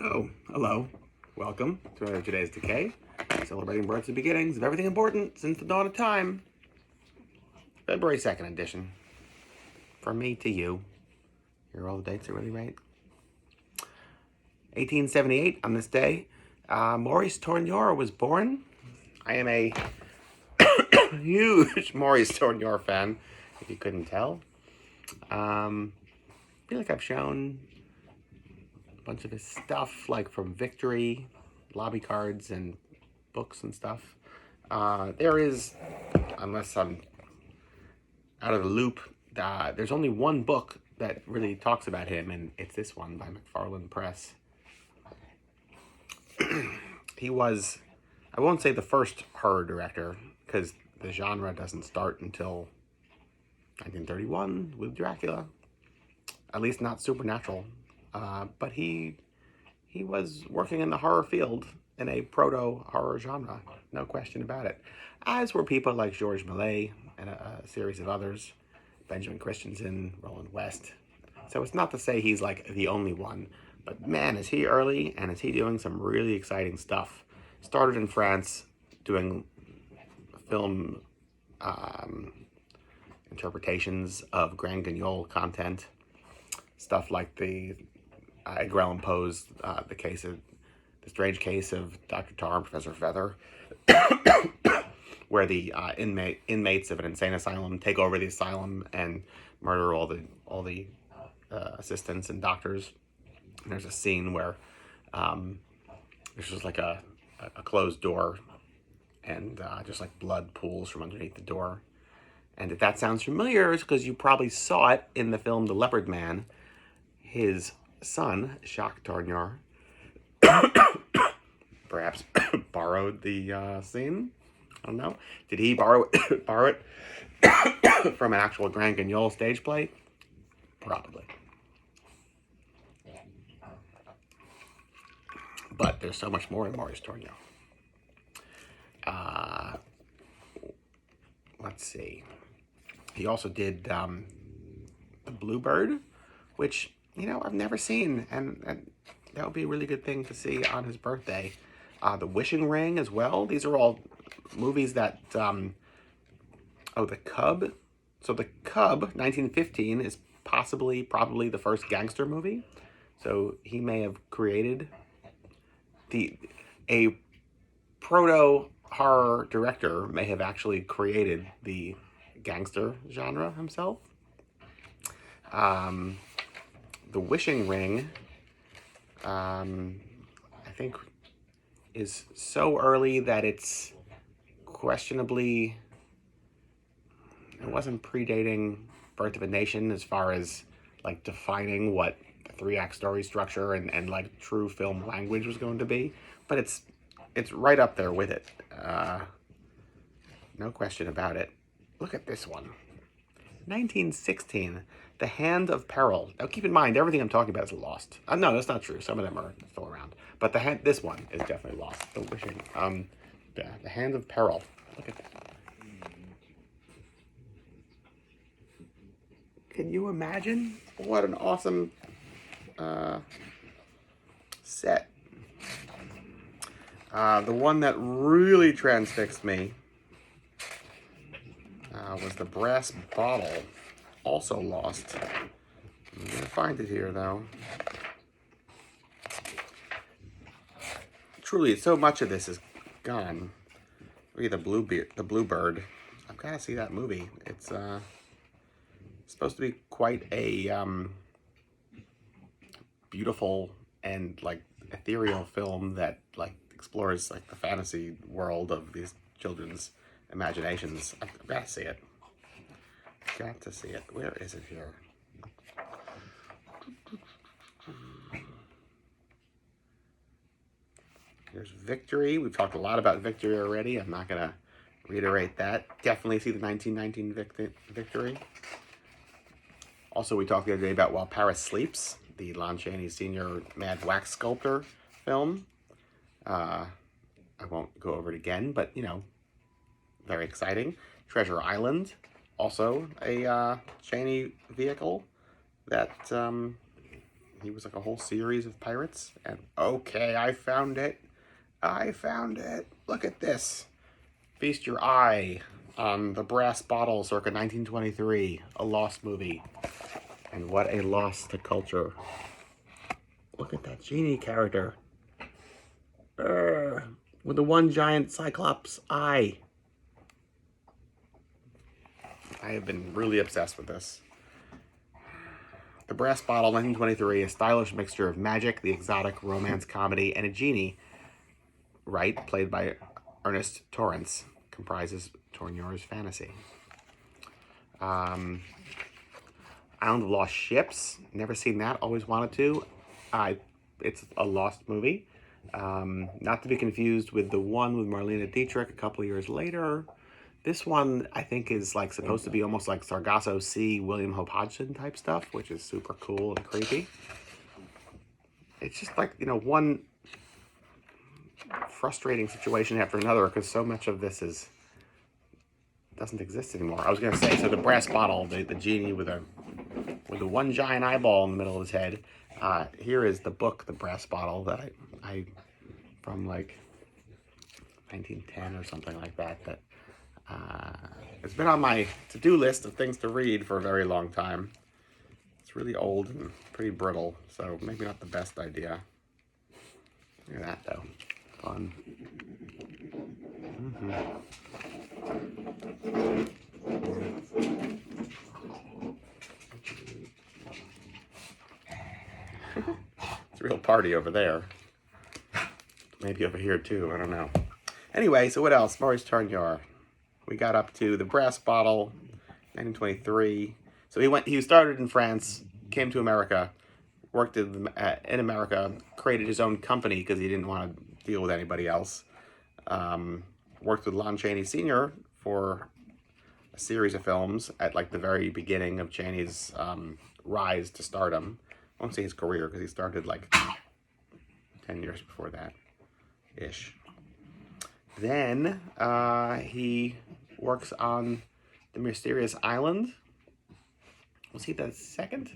Oh, hello. Welcome to today's Decay, celebrating births and beginnings of everything important since the dawn of time. February 2nd edition. From me to you. Here are all the dates are really right. 1878, on this day, Maurice Tourneur was born. I am a huge Maurice Tourneur fan, if you couldn't tell. I feel like I've shown a bunch of his stuff, like from Victory, lobby cards, and books and stuff. There is, unless I'm out of the loop, there's only one book that really talks about him, and it's this one by McFarland Press. He was, I won't say the first horror director, because the genre doesn't start until 1931 with Dracula, at least not supernatural. But he was working in the horror field in a proto-horror genre, no question about it. As were people like Georges Méliès and a series of others, Benjamin Christensen, Roland West. So it's not to say he's like the only one, but man, is he early, and is he doing some really exciting stuff. Started in France doing film interpretations of Grand Guignol content, stuff like the Edgar Allan Poe's the strange case of Dr. Tar and Professor Feather, where the inmates of an insane asylum take over the asylum and murder all the assistants and doctors. And there's a scene where there's just like a closed door, and just like blood pools from underneath the door. And if that sounds familiar, it's because you probably saw it in the film The Leopard Man. His son, Jacques Tourneur, perhaps borrowed the scene. I don't know. Did he borrow it from an actual Grand Guignol stage play? Probably. But there's so much more in Maurice Tourneur. Let's see. He also did The Bluebird, which, I've never seen, and that would be a really good thing to see on his birthday. The Wishing Ring as well. These are all movies that, The Cub. So The Cub, 1915, is probably the first gangster movie. So he may have created a proto-horror director may have actually created the gangster genre himself. The Wishing Ring, I think, is so early that it's questionably, it wasn't predating Birth of a Nation as far as like defining what the three-act story structure and like true film language was going to be, but it's right up there with it. No question about it. Look at this one. 1916, The Hand of Peril. Now keep in mind, everything I'm talking about is lost. No, that's not true. Some of them are still around. But this one is definitely lost. The Wishing. The Hand of Peril. Look at that. Can you imagine? What an awesome set. The one that really transfixed me was The Brass Bottle, also lost. I'm gonna find it here though. Truly, so much of this is gone. Look at the Bluebird. I've got to see that movie. It's supposed to be quite a beautiful and like ethereal film that like explores like the fantasy world of these children's imaginations. I've got to see it. Got to see it. Where is it here? There's Victory. We've talked a lot about Victory already. I'm not going to reiterate that. Definitely see the 1919 Victory. Also, we talked the other day about While Paris Sleeps, the Lon Chaney Sr. Mad Wax Sculptor film. I won't go over it again, but, very exciting. Treasure Island, also a Chaney vehicle that he was like a whole series of pirates. And okay, I found it. I found it. Look at this. Feast your eye on The Brass Bottle circa 1923, a lost movie. And what a loss to culture. Look at that genie character. With the one giant cyclops eye. I have been really obsessed with this. The Brass Bottle, 1923, a stylish mixture of magic, the exotic, romance comedy, and a genie, right, played by Ernest Torrance, comprises Tourneur's fantasy. Island of Lost Ships, never seen that, always wanted to. It's a lost movie. Not to be confused with the one with Marlene Dietrich a couple of years later. This one, I think, is like supposed to be almost like Sargasso Sea, William Hope Hodgson type stuff, which is super cool and creepy. It's just like, you know, one frustrating situation after another, because so much of this doesn't exist anymore. I was gonna say, so the Brass Bottle, the genie with the one giant eyeball in the middle of his head. Here is the book, The Brass Bottle, that I from like 1910 or something like that. It's been on my to-do list of things to read for a very long time. It's really old and pretty brittle, so maybe not the best idea. Look at that, though. Fun. It's a real party over there. Maybe over here, too. I don't know. Anyway, so what else? Maurice Tournier. We got up to The Brass Bottle, 1923. So he started in France, came to America, worked in America, created his own company because he didn't want to deal with anybody else. Worked with Lon Chaney Sr. for a series of films at like the very beginning of Chaney's rise to stardom. I won't say his career because he started like 10 years before that, ish. Then he works on The Mysterious Island. Was he the second?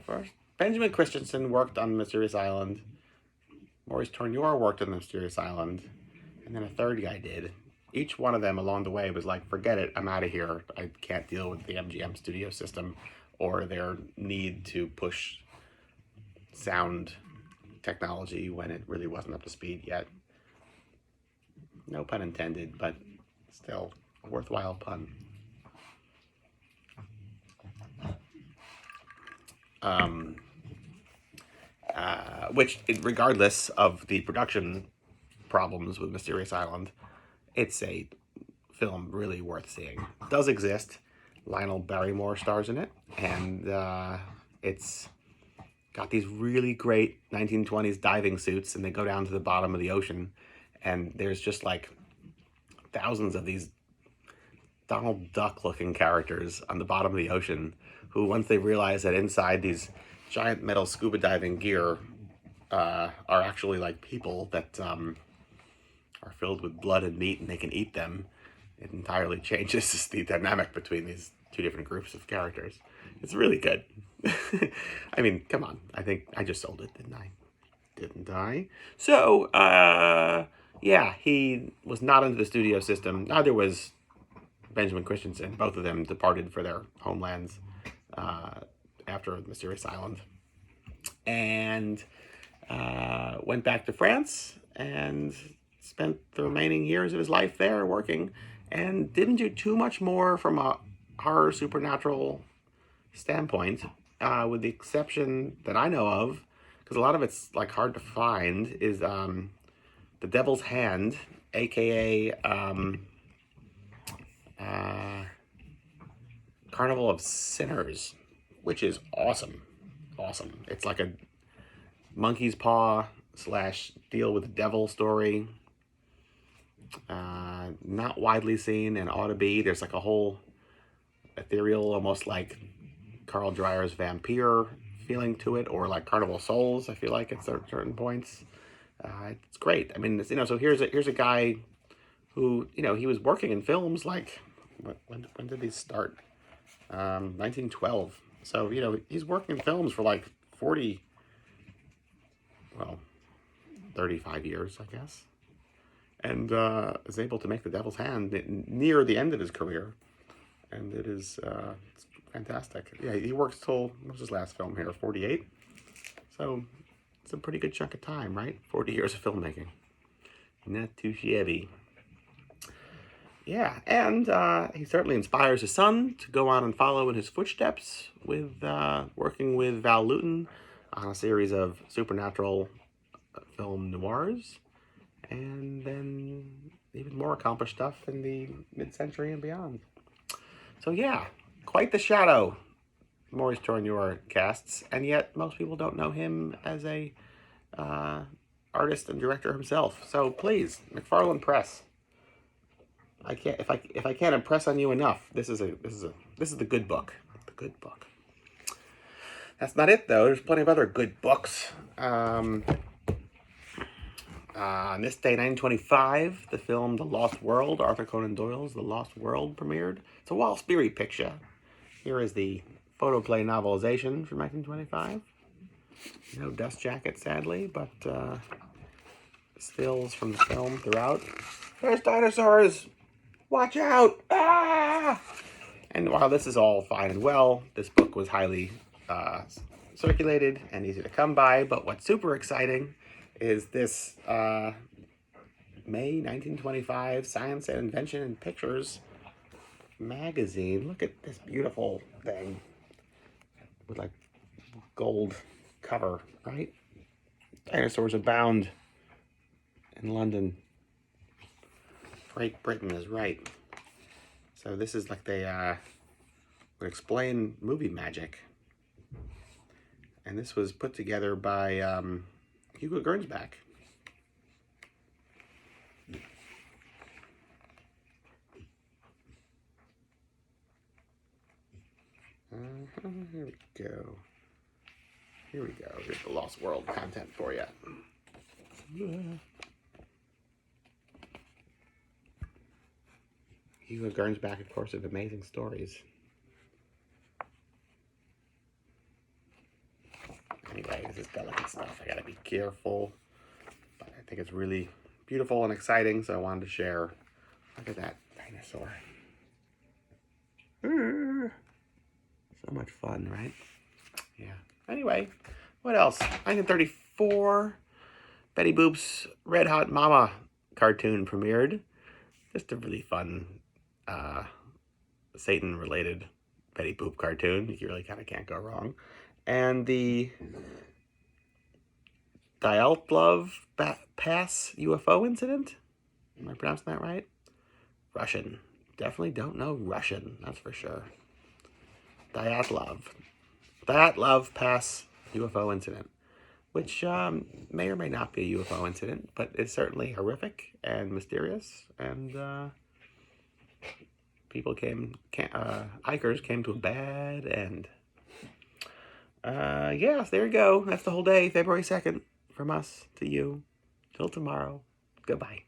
First? Benjamin Christensen worked on The Mysterious Island. Maurice Tournier worked on The Mysterious Island. And then a third guy did. Each one of them along the way was like, forget it, I'm out of here. I can't deal with the MGM studio system or their need to push sound technology when it really wasn't up to speed yet. No pun intended, but still a worthwhile pun. Which, regardless of the production problems with Mysterious Island, it's a film really worth seeing. It does exist. Lionel Barrymore stars in it, and it's got these really great 1920s diving suits, and they go down to the bottom of the ocean. And there's just like thousands of these Donald Duck looking characters on the bottom of the ocean who, once they realize that inside these giant metal scuba diving gear are actually like people that are filled with blood and meat and they can eat them, it entirely changes the dynamic between these two different groups of characters. It's really good. I mean, come on. I think I just sold it, didn't I? Didn't I? So, yeah, he was not into the studio system. Neither was Benjamin Christensen. Both of them departed for their homelands after Mysterious Island. And went back to France and spent the remaining years of his life there working. And didn't do too much more from a horror supernatural standpoint, with the exception that I know of, because a lot of it's like hard to find, is The Devil's Hand, aka Carnival of Sinners, which is awesome. Awesome. It's like a monkey's paw / deal with the devil story. Not widely seen and ought to be. There's like a whole ethereal, almost like Carl Dreyer's Vampire feeling to it, or like Carnival Souls, I feel like at certain points. It's great. I mean, so here's a guy who, he was working in films like, when did he start? 1912. So, he's working in films for like 35 years, I guess. And is able to make The Devil's Hand near the end of his career. And it is it's fantastic. Yeah, he works till, what was his last film here, 48? So it's a pretty good chunk of time, right? 40 years of filmmaking. Not too shabby. Yeah, and he certainly inspires his son to go on and follow in his footsteps with working with Val Lewton on a series of supernatural film noirs, and then even more accomplished stuff in the mid-century and beyond. So yeah, quite the shadow, Maurice Tourneur casts, and yet most people don't know him as a artist and director himself. So please, McFarlane Press. I can't if I can't impress on you enough. This is the good book. The good book. That's not it though. There's plenty of other good books. On this day, 1925, the film The Lost World, Arthur Conan Doyle's The Lost World, premiered. It's a Wallace Beery picture. Here is the photoplay novelization from 1925. No dust jacket, sadly, but stills from the film throughout. There's dinosaurs! Watch out! Ah! And while this is all fine and well, this book was highly circulated and easy to come by. But what's super exciting is this May 1925 Science and Invention and Pictures magazine. Look at this beautiful thing with like gold cover, right? Dinosaurs abound in London. Great Britain is right. So this is like they would explain movie magic. And this was put together by Hugo Gernsback. Here we go. Here we go. Here's the Lost World content for you. Hugo Gernsback, of course, with amazing stories. Anyway, this is delicate stuff. I gotta be careful. But I think it's really beautiful and exciting, so I wanted to share. Look at that dinosaur. So much fun, right? Yeah. Anyway, what else? 1934, Betty Boop's Red Hot Mama cartoon premiered. Just a really fun Satan-related Betty Boop cartoon. You really kind of can't go wrong. And the Dyatlov Pass UFO incident. Am I pronouncing that right? Russian. Definitely don't know Russian, that's for sure. Dyatlov Pass UFO incident, which may or may not be a UFO incident, but it's certainly horrific and mysterious, and hikers came to a bad end. Yeah, so there you go. That's the whole day, February 2nd, from us to you. Till tomorrow. Goodbye.